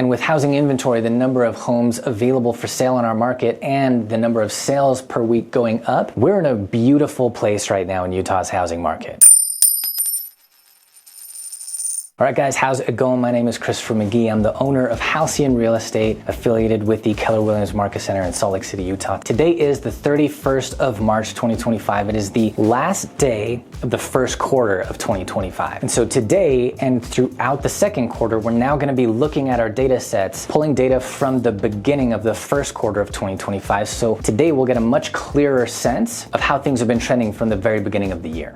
And with housing inventory, the number of homes available for sale on our market and the number of sales per week going up, we're in a beautiful place right now in Utah's housing market. All right, guys, how's it going? My name is Christopher McGee. I'm the owner of Halcyon Real Estate, affiliated with the Keller Williams Market Center in Salt Lake City, Utah. Today is the 31st of March, 2025. It is the last day of the first quarter of 2025. And so today and throughout the second quarter, we're now going to be looking at our data sets, pulling data from the beginning of the first quarter of 2025. So today we'll get a much clearer sense of how things have been trending from the very beginning of the year.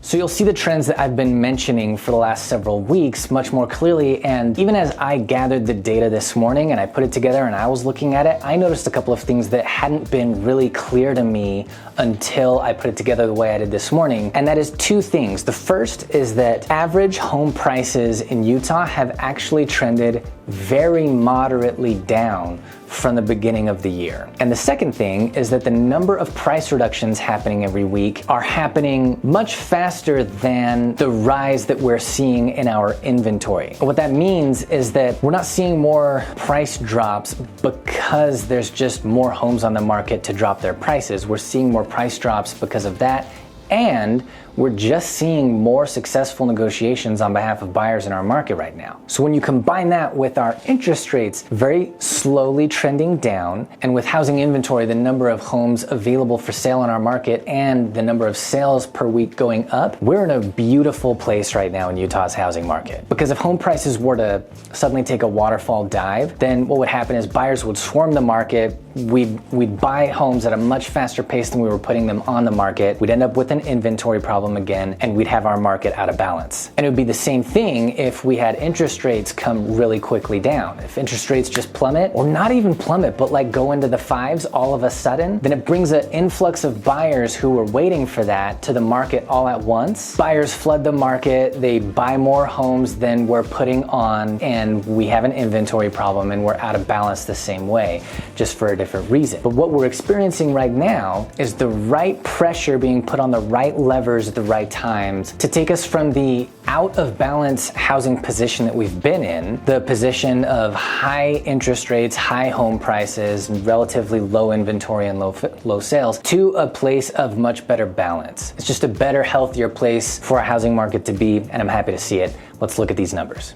So you'll see the trends that I've been mentioning for the last several weeks much more clearly, and even as I gathered the data this morning and I put it together and I was looking at it, I noticed a couple of things that hadn't been really clear to me until I put it together the way I did this morning, and that is two things. The first is that average home prices in Utah have actually trended very moderately down from the beginning of the year. And the second thing is that the number of price reductions happening every week are happening much faster than the rise that we're seeing in our inventory. And what that means is that we're not seeing more price drops because there's just more homes on the market to drop their prices. We're seeing more price drops because of that, and we're just seeing more successful negotiations on behalf of buyers in our market right now. So when you combine that with our interest rates very slowly trending down, and with housing inventory, the number of homes available for sale on our market and the number of sales per week going up, we're in a beautiful place right now in Utah's housing market. Because if home prices were to suddenly take a waterfall dive, then what would happen is buyers would swarm the market. We'd buy homes at a much faster pace than we were putting them on the market. We'd end up with an inventory problem again, and we'd have our market out of balance. And it would be the same thing if we had interest rates come really quickly down. If interest rates just plummet, or not even plummet, but like go into the fives all of a sudden, then it brings an influx of buyers who were waiting for that to the market all at once. Buyers flood the market, they buy more homes than we're putting on, and we have an inventory problem and we're out of balance the same way, just for a different reason. But what we're experiencing right now is the right pressure being put on the right levers at the right times to take us from the out of balance housing position that we've been in, the position of high interest rates, high home prices, relatively low inventory and low sales, to a place of much better balance. It's just a better, healthier place for our housing market to be, and I'm happy to see it. Let's look at these numbers.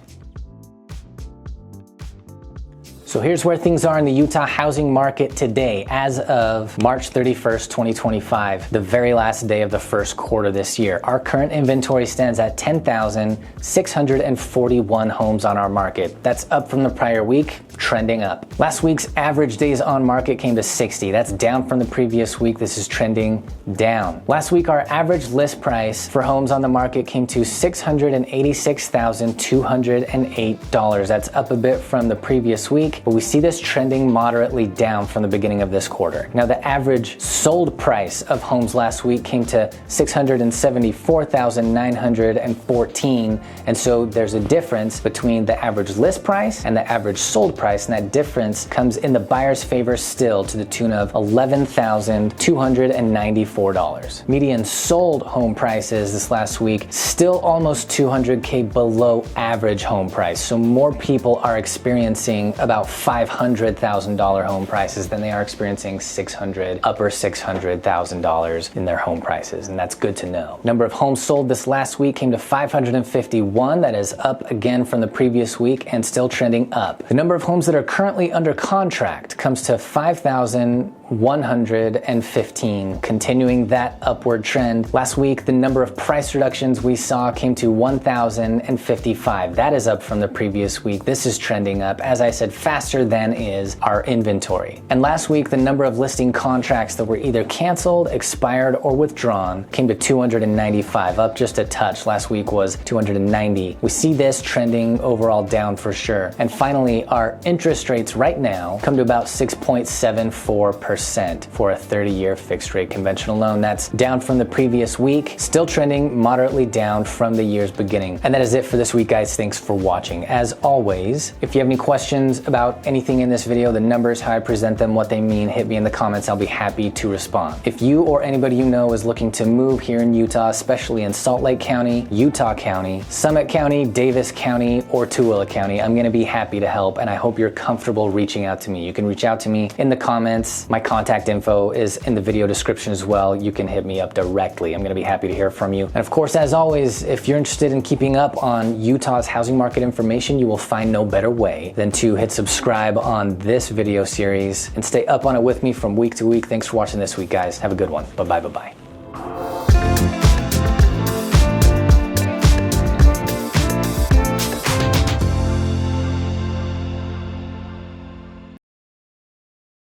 So here's where things are in the Utah housing market today, as of March 31st, 2025, the very last day of the first quarter this year. Our current inventory stands at 10,641 homes on our market. That's up from the prior week, trending up. Last week's average days on market came to 60. That's down from the previous week. This is trending down. Last week, our average list price for homes on the market came to $686,208. That's up a bit from the previous week, but we see this trending moderately down from the beginning of this quarter. Now, the average sold price of homes last week came to $674,914, and so there's a difference between the average list price and the average sold price, and that difference comes in the buyer's favor still, to the tune of $11,294. Median sold home prices this last week still almost $200K below average home price, so more people are experiencing about $500,000 home prices than they are experiencing upper $600,000 in their home prices, and that's good to know. Number of homes sold this last week came to 551. That is up again from the previous week and still trending up. The number of homes that are currently under contract comes to 5,115, continuing that upward trend. Last week, the number of price reductions we saw came to 1,055. That is up from the previous week. This is trending up, as I said, faster than is our inventory. And last week, the number of listing contracts that were either canceled, expired, or withdrawn came to 295, up just a touch. Last week was 290. We see this trending overall down for sure. And finally, our interest rates right now come to about 6.74%. 4% for a 30-year fixed rate conventional loan. That's down from the previous week, still trending moderately down from the year's beginning. And that is it for this week, guys. Thanks for watching. As always, if you have any questions about anything in this video, the numbers, how I present them, what they mean, hit me in the comments. I'll be happy to respond. If you or anybody you know is looking to move here in Utah, especially in Salt Lake County, Utah County, Summit County, Davis County, or Tooele County, I'm gonna be happy to help, and I hope you're comfortable reaching out to me. You can reach out to me in the comments. My contact info is in the video description as well. You can hit me up directly. I'm gonna be happy to hear from you. And of course, as always, if you're interested in keeping up on Utah's housing market information, you will find no better way than to hit subscribe on this video series and stay up on it with me from week to week. Thanks for watching this week, guys. Have a good one. Bye-bye, bye-bye.